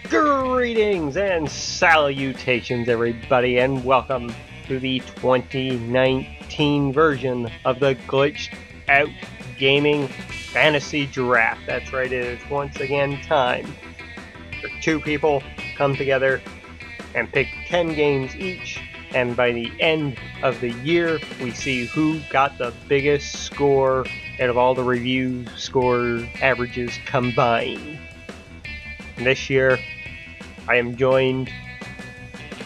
Greetings and salutations, everybody, and welcome to the 2019 version of the Glitched Out Gaming Fantasy Draft. That's right, it is once again time for two people come together and pick 10 games each, and by the end of the year, we see who got the biggest score out of all the review score averages combined. And this year, I am joined,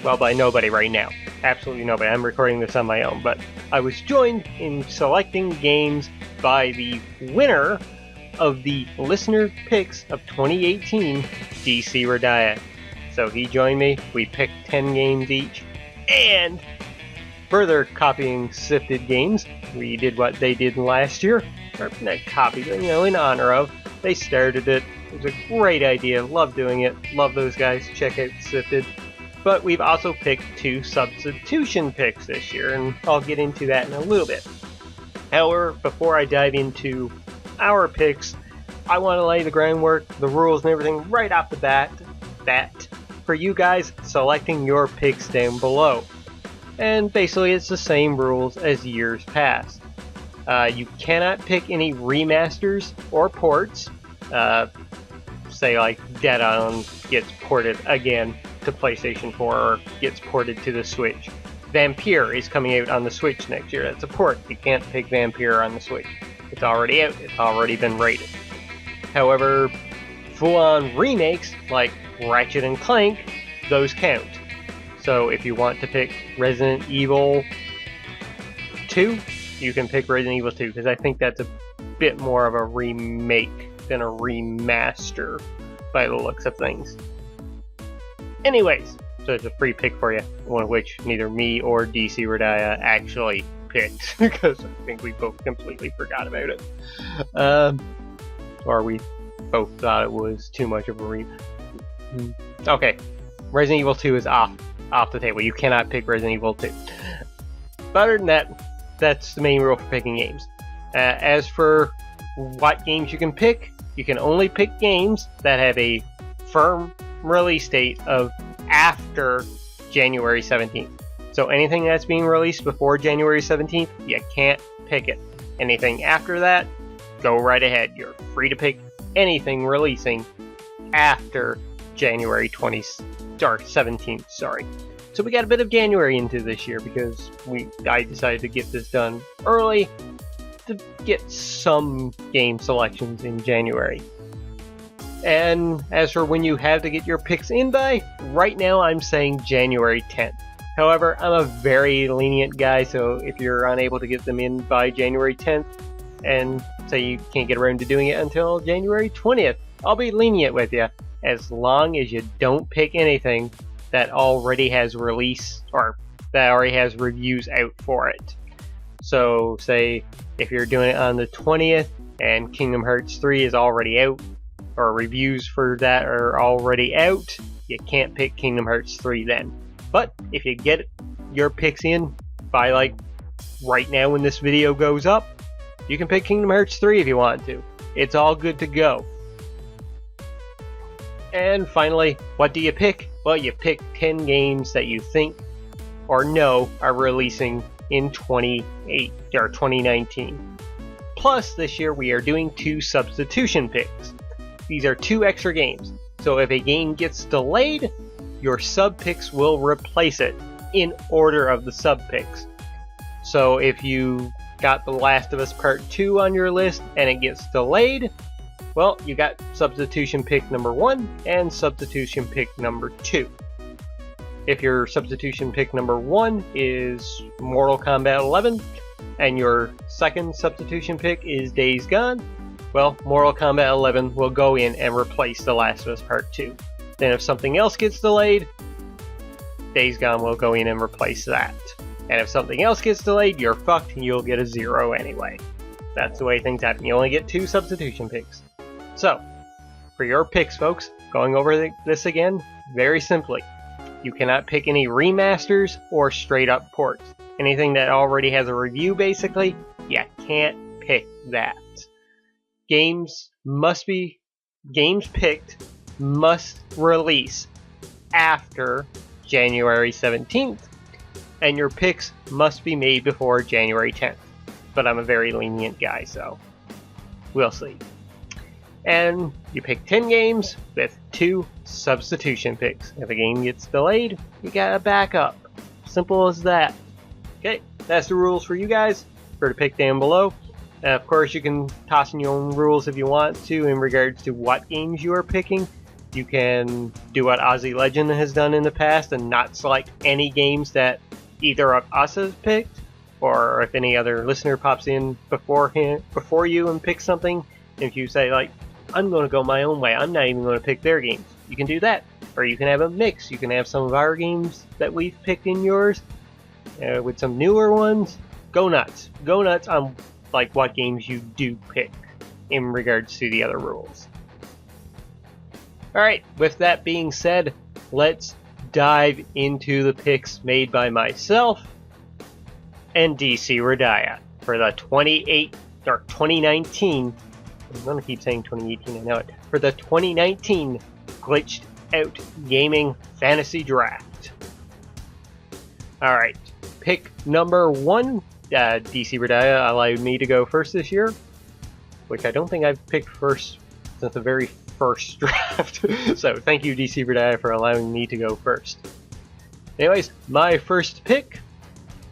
well, by nobody right now. Absolutely nobody. I'm recording this on my own, but I was joined in selecting games by the winner of the listener picks of 2018, DC Radiah. So he joined me, we picked 10 games each, and further copying Sifted Games, we did what they did last year, or not copy, but in honor of. They started it. It was a great idea. Love doing it. Love those guys. Check out Sifted. But we've also picked 2 substitution picks this year, and I'll get into that in a little bit. However, before I dive into our picks, I want to lay the groundwork, the rules and everything right off the bat for you guys selecting your picks down below. And basically it's the same rules as years past. You cannot pick any remasters or ports. Say like Dead Island gets ported again to PlayStation 4 or gets ported to the Switch. Vampire is coming out on the Switch next year. That's a port. You can't pick Vampire on the Switch. It's already out. It's already been rated. However, full-on remakes like Ratchet and Clank, those count. So if you want to pick Resident Evil 2, you can pick Resident Evil 2, because I think that's a bit more of a remake than a remaster by the looks of things. Anyways, so it's a free pick for you, one of which neither me or DC Radiah actually picked, because I think we both completely forgot about it. Or we both thought it was too much of a remake. Okay, Resident Evil 2 is off the table. You cannot pick Resident Evil 2. But other than that, that's the main rule for picking games. As for what games you can only pick games that have a firm release date of after January 17th. So anything that's being released before January 17th, you can't pick it. Anything after that, go right ahead. You're free to pick anything releasing after January 17th. Sorry. So we got a bit of January into this year because I decided to get this done early to get some game selections in January. And as for when you have to get your picks in by, right now I'm saying January 10th. However, I'm a very lenient guy, so if you're unable to get them in by January 10th, and say you can't get around to doing it until January 20th, I'll be lenient with you, as long as you don't pick anything that already has release, or that already has reviews out for it. So say if you're doing it on the 20th and Kingdom Hearts 3 is already out, or reviews for that are already out, you can't pick Kingdom Hearts 3 then. But if you get your picks in by like right now when this video goes up, you can pick Kingdom Hearts 3 if you want to. It's all good to go. And finally, what do you pick? Well, you pick 10 games that you think or know are releasing in 2019. Plus, this year we are doing 2 substitution picks. These are 2 extra games. So if a game gets delayed, your sub picks will replace it in order of the sub picks. So if you got The Last of Us Part 2 on your list and it gets delayed, well, you got substitution pick number 1 and substitution pick number 2. If your substitution pick number 1 is Mortal Kombat 11 and your second substitution pick is Days Gone, well, Mortal Kombat 11 will go in and replace The Last of Us Part 2. Then if something else gets delayed, Days Gone will go in and replace that. And if something else gets delayed, you're fucked and you'll get a 0 anyway. That's the way things happen. You only get 2 substitution picks. So, for your picks, folks, going over this again, very simply, you cannot pick any remasters or straight up ports. Anything that already has a review, basically, you can't pick that. Games picked must release after January 17th, and your picks must be made before January 10th. But I'm a very lenient guy, so we'll see. And you pick 10 games with 2 substitution picks. If a game gets delayed, you gotta back up. Simple as that. Okay, that's the rules for you guys. For to pick down below. And of course, you can toss in your own rules if you want to in regards to what games you are picking. You can do what Aussie Legend has done in the past and not select any games that either of us has picked, or if any other listener pops in before you and picks something. If you say, like, I'm going to go my own way, I'm not even going to pick their games, you can do that. Or you can have a mix. You can have some of our games that we've picked in yours with some newer ones. Go nuts. Go nuts on like what games you do pick in regards to the other rules. Alright, with that being said, let's dive into the picks made by myself and DC Radaya for the 2019. I'm gonna keep saying 2018, I know it. For the 2019 Glitched Out Gaming Fantasy Draft. Alright, pick number 1. DC Radaya allowed me to go first this year, which I don't think I've picked first since the very first draft. So thank you, DC Radaya, for allowing me to go first. Anyways, my first pick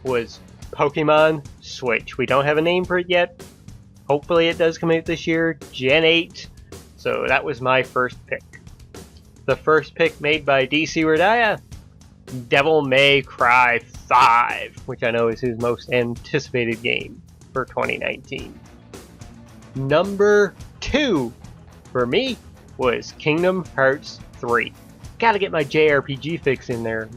was Pokemon Switch. We don't have a name for it yet. Hopefully it does come out this year, Gen 8. So that was my first pick. The first pick made by DC Radaya, Devil May Cry 5, which I know is his most anticipated game for 2019. Number 2 for me was Kingdom Hearts 3. Gotta get my JRPG fix in there.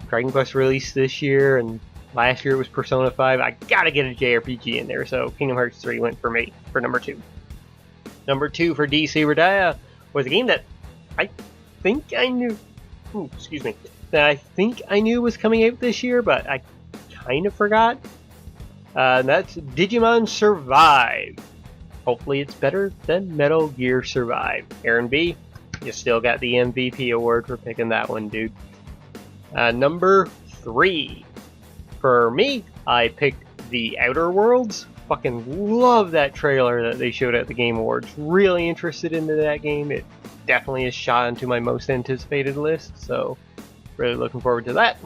Dragon Quest released this year, and last year it was Persona 5. I gotta get a JRPG in there, so Kingdom Hearts 3 went for me for number 2. Number 2 for DC Radaya was a game that I think I knew. That I think I knew was coming out this year, but I kind of forgot. And that's Digimon Survive. Hopefully it's better than Metal Gear Survive. Aaron B, you still got the MVP award for picking that one, dude. Number 3. For me, I picked The Outer Worlds. Fucking love that trailer that they showed at the Game Awards. Really interested into that game. It definitely is shot into my most anticipated list, so really looking forward to that.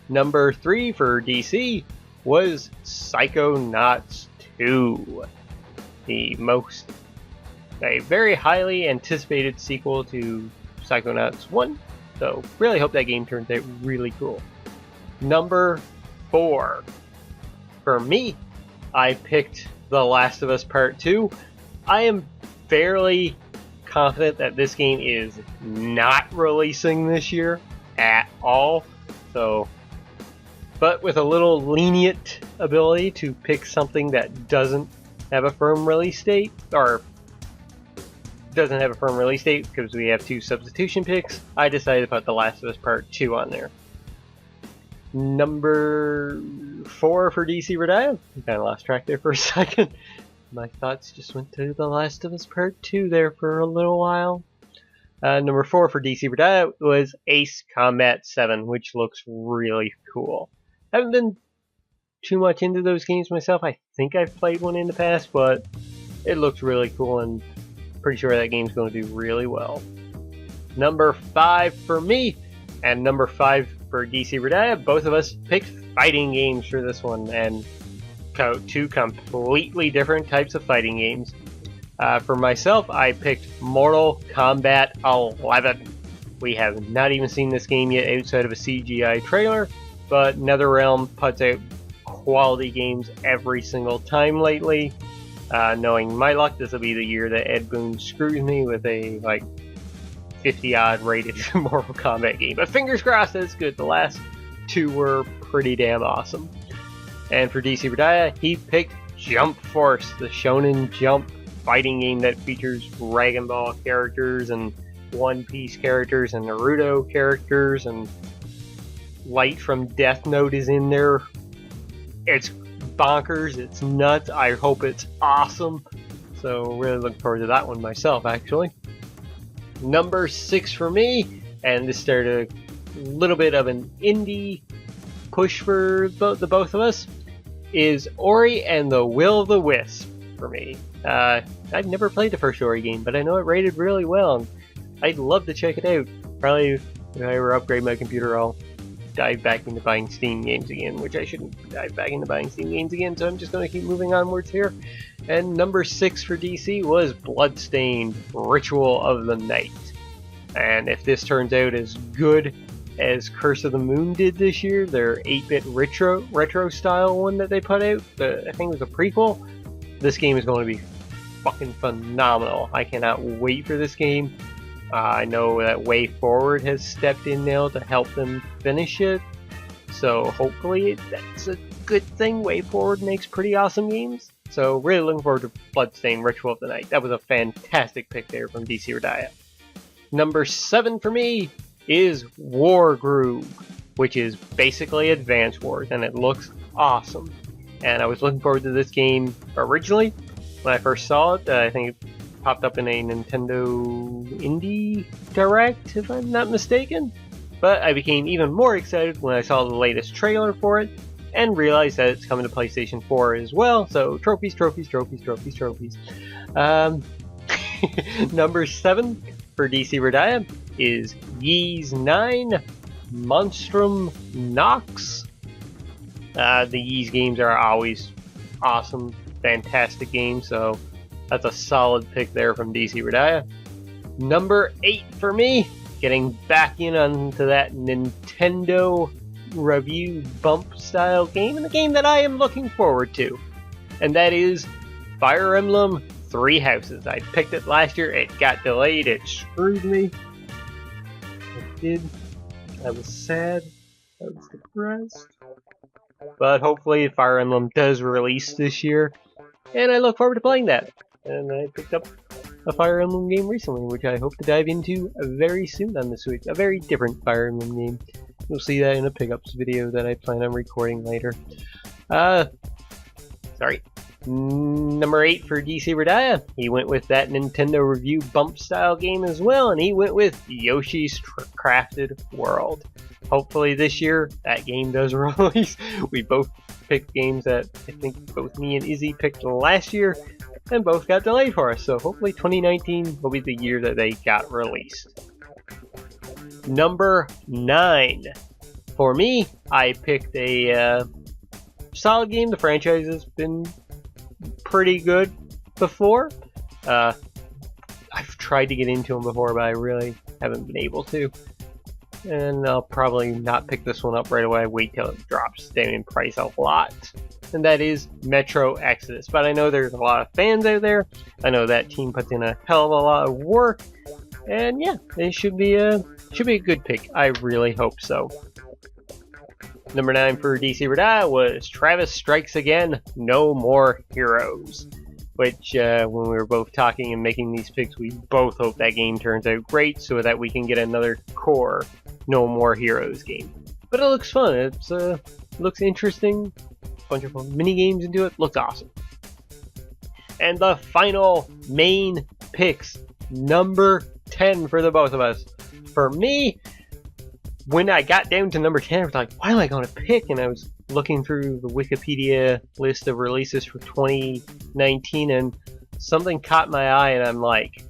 Number 3 for DC was Psychonauts 2. A very highly anticipated sequel to Psychonauts 1, so really hope that game turns out really cool. Number 4. For me, I picked The Last of Us Part 2. I am fairly confident that this game is not releasing this year at all, but with a little lenient ability to pick something that doesn't have a firm release date, because we have 2 substitution picks, I decided to put The Last of Us Part 2 on there. Number 4 for DC Radaya. I kind of lost track there for a second. My thoughts just went to The Last of Us Part 2 there for a little while. Number 4 for DC Radaya was Ace Combat 7, which looks really cool. I haven't been too much into those games myself. I think I've played one in the past, but it looks really cool, and pretty sure that game's going to do really well. Number 5 for me, and number 5 for DC Radaya, both of us picked fighting games for this one, and 2 completely different types of fighting games. For myself, I picked Mortal Kombat 11. We have not even seen this game yet outside of a CGI trailer, but NetherRealm puts out quality games every single time lately. Knowing my luck, this will be the year that Ed Boon screws me with a 50-odd rated Mortal Kombat game. But fingers crossed that it's good. The last 2 were pretty damn awesome. And for DC Radaya, he picked Jump Force, the Shonen Jump fighting game that features Dragon Ball characters and One Piece characters and Naruto characters, and Light from Death Note is in there. It's bonkers, it's nuts, I hope it's awesome. So really looking forward to that one myself, actually. Number 6 for me, and this started a little bit of an indie push for the both of us, is Ori and the Will of the Wisp for me. I've never played the first Ori game, but I know it rated really well, and I'd love to check it out. Probably if I ever upgrade my computer, I'll dive back into buying Steam games again, which I shouldn't dive back into buying Steam games again, so I'm just going to keep moving onwards here. And number 6 for DC was Bloodstained Ritual of the Night. And if this turns out as good as Curse of the Moon did this year, their 8-bit retro style one that they put out, I think it was a prequel, this game is going to be fucking phenomenal. I cannot wait for this game. I know that Way Forward has stepped in now to help them finish it, so hopefully that's a good thing. Way Forward makes pretty awesome games, so really looking forward to Bloodstained Ritual of the Night. That was a fantastic pick there from DC Redaya. Number 7 for me is Wargroove, which is basically Advance Wars, and it looks awesome. And I was looking forward to this game originally when I first saw it. I think it popped up in a Nintendo Indie Direct, if I'm not mistaken. But I became even more excited when I saw the latest trailer for it and realized that it's coming to PlayStation 4 as well. So trophies, trophies, trophies, trophies, trophies. Number 7 for DC Redaya is Ys 9 Monstrum Nox. The Ys games are always awesome, fantastic games, so that's a solid pick there from DC Redaya. Number 8 for me, getting back in onto that Nintendo review bump style game, and the game that I am looking forward to, and that is Fire Emblem 3 Houses. I picked it last year, it got delayed, it screwed me. It did. I was sad, I was depressed. But hopefully Fire Emblem does release this year, and I look forward to playing that. And I picked up a Fire Emblem game recently, which I hope to dive into very soon on the Switch. A very different Fire Emblem game. You'll see that in a pickups video that I plan on recording later. Number 8 for DC Redaya. He went with that Nintendo review bump style game as well, and he went with Yoshi's Crafted World. Hopefully this year that game does release. We both picked games that I think both me and Izzy picked last year, and both got delayed for us. So hopefully 2019 will be the year that they got released. Number 9. For me, I picked a solid game. The franchise has been pretty good before. I've tried to get into them before, but I really haven't been able to. And I'll probably not pick this one up right away. Wait till it drops down in price a lot. And that is Metro Exodus. But I know there's a lot of fans out there. I know that team puts in a hell of a lot of work. And yeah, it should be a good pick. I really hope so. Number 9 for DC Redaya was Travis Strikes Again, No More Heroes. Which, when we were both talking and making these picks, we both hope that game turns out great so that we can get another core No More Heroes game. But it looks fun. It looks interesting. A bunch of mini games into it. Looks awesome. And the final main picks. Number 10 for the both of us. For me, when I got down to number 10, I was like, what am I going to pick? And I was looking through the Wikipedia list of releases for 2019, and something caught my eye, and I'm like,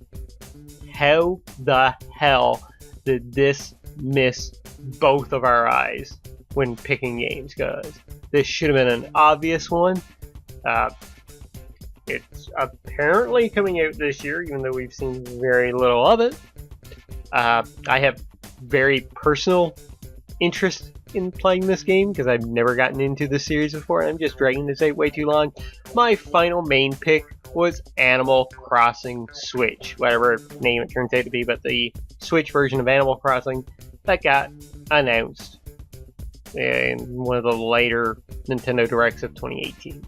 how the hell did this miss both of our eyes when picking games? Because this should have been an obvious one. It's apparently coming out this year, even though we've seen very little of it. I have very personal interest in playing this game because I've never gotten into the series before, and I'm just dragging this out way too long. My final main pick was Animal Crossing Switch, whatever name it turns out to be, but the Switch version of Animal Crossing that got announced in one of the later Nintendo Directs of 2018.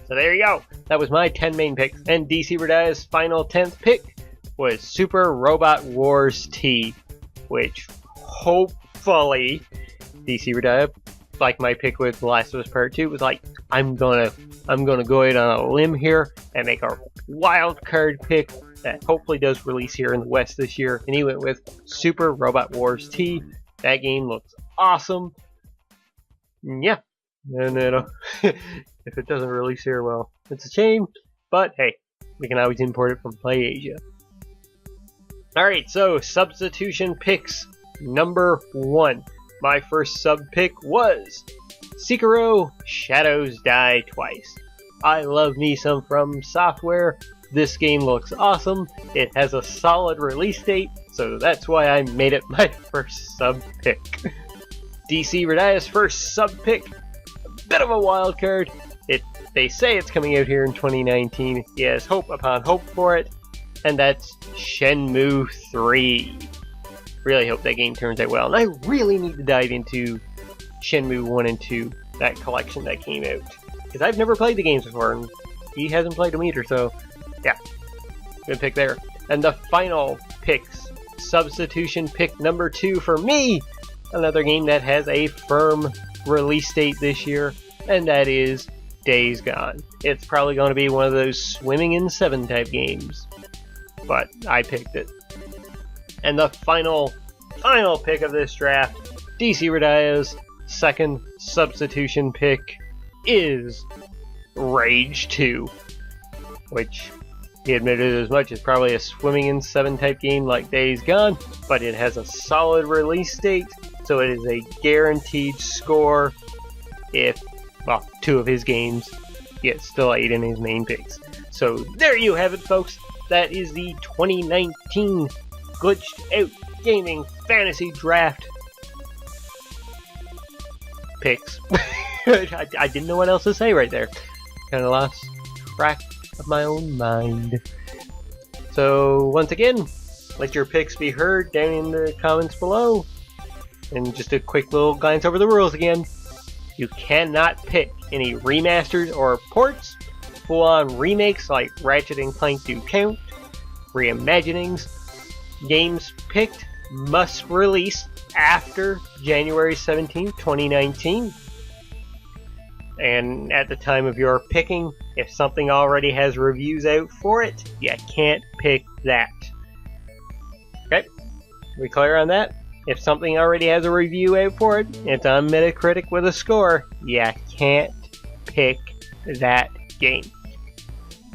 So there you go. That was my 10 main picks, and DC Redaya's final 10th pick was Super Robot Wars T, which hopefully DC Redaya, like my pick with The Last of Us Part 2, was like, I'm gonna go out on a limb here and make a wild card pick. that hopefully does release here in the West this year, and he went with Super Robot Wars T. That game looks awesome. Yeah, and it'll if it doesn't release here, well, it's a shame, but hey, we can always import it from PlayAsia. Alright, so substitution picks number 1. My first sub pick was Sekiro Shadows Die Twice. I love me some From Software. This game looks awesome. It has a solid release date, so that's why I made it my first sub pick. DC Radia's first sub pick, a bit of a wild card. They say it's coming out here in 2019. He has hope upon hope for it, and that's Shenmue 3. Really hope that game turns out well, and I really need to dive into Shenmue 1 and 2, that collection that came out, because I've never played the games before, and he hasn't played them either, so yeah, good pick there. And the final picks, substitution pick number 2 for me, another game that has a firm release date this year, and that is Days Gone. It's probably going to be one of those swimming in 7 type games, but I picked it. And the final pick of this draft, DC Radia's second substitution pick, is Rage 2, which he admitted as much as probably a swimming in 7 type game like Days Gone, but it has a solid release date, so it is a guaranteed score if, well, 2 of his games get delayed in his main picks. So there you have it, folks. That is the 2019 Glitched Out Gaming Fantasy Draft picks. I didn't know what else to say right there. Kind of lost track of my own mind. So once again, let your picks be heard down in the comments below. And just a quick little glance over the rules again. You cannot pick any remasters or ports. Full-on remakes like Ratchet & Clank do count. Reimaginings. Games picked must release after January 17, 2019. And at the time of your picking, if something already has reviews out for it, you can't pick that. Okay? We clear on that? If something already has a review out for it, it's on Metacritic with a score, you can't pick that game.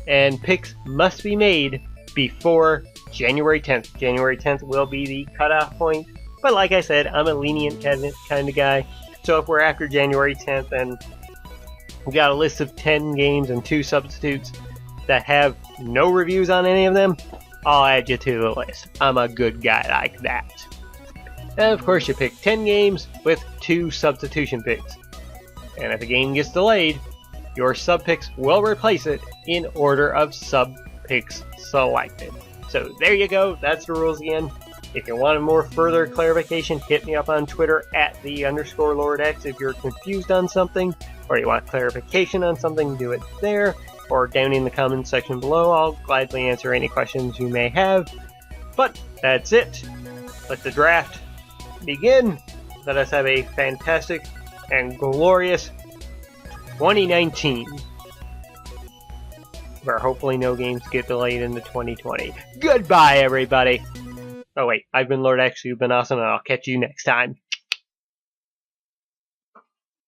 And picks must be made before January 10th. January 10th will be the cutoff point, but like I said, I'm a lenient kind of guy, so if we're after January 10th and we got a list of 10 games and 2 substitutes that have no reviews on any of them, I'll add you to the list. I'm a good guy like that. And of course you pick 10 games with 2 substitution picks. And if a game gets delayed, your sub picks will replace it in order of sub picks selected. So there you go, that's the rules again. If you want more further clarification, hit me up on Twitter at @the_LordX if you're confused on something, or you want clarification on something, do it there, or down in the comments section below. I'll gladly answer any questions you may have. But that's it. Let the draft begin. Let us have a fantastic and glorious 2019. Where hopefully no games get delayed into 2020. Goodbye, everybody! Oh wait, I've been Lord X, you've been awesome, and I'll catch you next time.